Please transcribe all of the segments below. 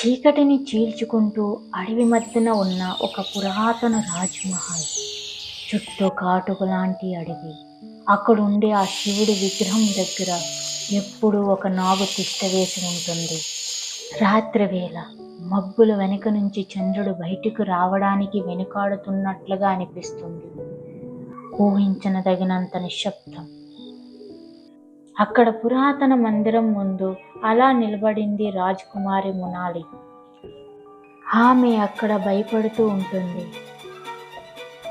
చీకటిని చీల్చుకుంటూ అడవి మధ్యన ఉన్న ఒక పురాతన రాజ్మహల్. చుట్టూ కాటుక లాంటి అడవి. అక్కడుండే ఆ శివుడి విగ్రహం దగ్గర ఎప్పుడూ ఒక నాగు తిష్టవేసి ఉంటుంది. రాత్రివేళ మబ్బుల వెనుక నుంచి చంద్రుడు బయటకు రావడానికి వెనుకాడుతున్నట్లుగా అనిపిస్తుంది. ఊహించదగినంత నిశ్శబ్దం. అక్కడ పురాతన మందిరం ముందు అలా నిలబడింది రాజకుమారి మొనాలి. ఆమె అక్కడ భయపడుతూ ఉంటుంది.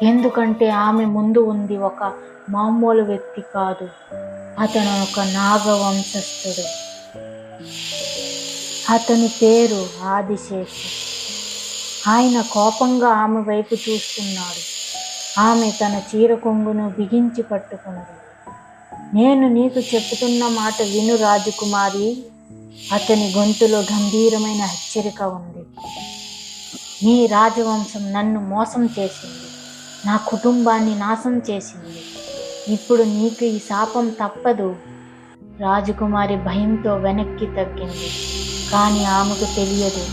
ఎందుకంటే ఆమె ముందు ఉంది ఒక మామూలు వ్యక్తి కాదు. అతను ఒక నాగవంశస్థుడు. అతని పేరు ఆదిశేషు. ఆయన కోపంగా ఆమె వైపు చూస్తున్నాడు. ఆమె తన చీర కొంగును బిగించి పట్టుకున్నది. నేను నీకు చెప్పుతున్న మాట విను రాజకుమారి. అతని గొంతులో గంభీరమైన హెచ్చరిక ఉంది. నీ రాజవంశం నన్ను మోసం చేసింది. నా కుటుంబాన్ని నాశనం చేసింది. ఇప్పుడు నీకు ఈ శాపం తప్పదు. రాజకుమారి భయంతో వెనక్కి తగ్గింది. కానీ ఆమెకు తెలియదు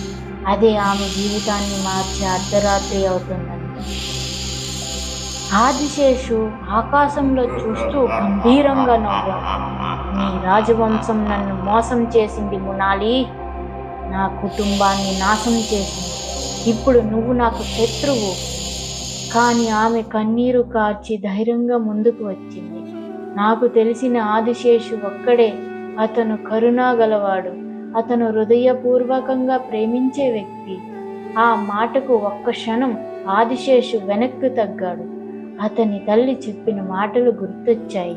అదే ఆమె జీవితాన్ని మార్చే అర్ధరాత్రి అవుతుందని. ఆదిశేషు ఆకాశంలో చూస్తూ గంభీరంగా నవ్వాడు. నీ రాజవంశం నన్ను మోసం చేసింది మొనాలి. నా కుటుంబాన్ని నాశనం చేసింది. ఇప్పుడు నువ్వు నాకు శత్రువు. కానీ ఆమె కన్నీరు కార్చి ధైర్యంగా ముందుకు వచ్చింది. నాకు తెలిసిన ఆదిశేషు ఒక్కడే. అతను కరుణా గలవాడు. అతను హృదయపూర్వకంగా ప్రేమించే వ్యక్తి. ఆ మాటకు ఒక్క క్షణం ఆదిశేషు వెనక్కి తగ్గాడు. అతని తల్లి చెప్పిన మాటలు గుర్తొచ్చాయి.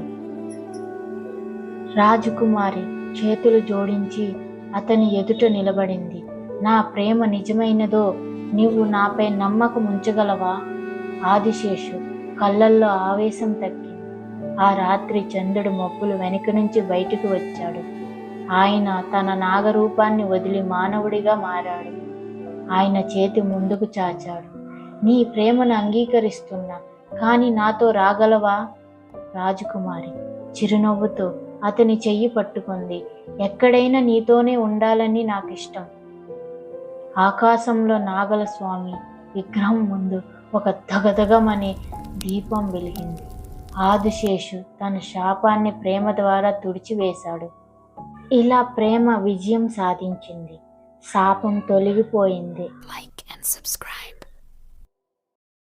రాజకుమారి చేతులు జోడించి అతని ఎదుట నిలబడింది. నా ప్రేమ నిజమైనదో నీవు నాపై నమ్మకం ఉంచగలవా? ఆదిశేషు కళ్ళల్లో ఆవేశం తగ్గింది. ఆ రాత్రి చంద్రుడు మబ్బులు వెనుక నుంచి బయటకు వచ్చాడు. ఆయన తన నాగరూపాన్ని వదిలి మానవుడిగా మారాడు. ఆయన చేతి ముందుకు చాచాడు. నీ ప్రేమను అంగీకరిస్తున్నా, కానీ నాతో రాగలవా? రాజకుమారి చిరునవ్వుతో అతని చెయ్యి పట్టుకుంది. ఎక్కడైనా నీతోనే ఉండాలని నాకిష్టం. ఆకాశంలో నాగల స్వామి విగ్రహం ముందు ఒక దగదగమనే దీపం వెలిగింది. ఆదిశేషు తన శాపాన్ని ప్రేమ ద్వారా తుడిచివేశాడు. ఇలా ప్రేమ విజయం సాధించింది. శాపం తొలగిపోయింది. Like and subscribe.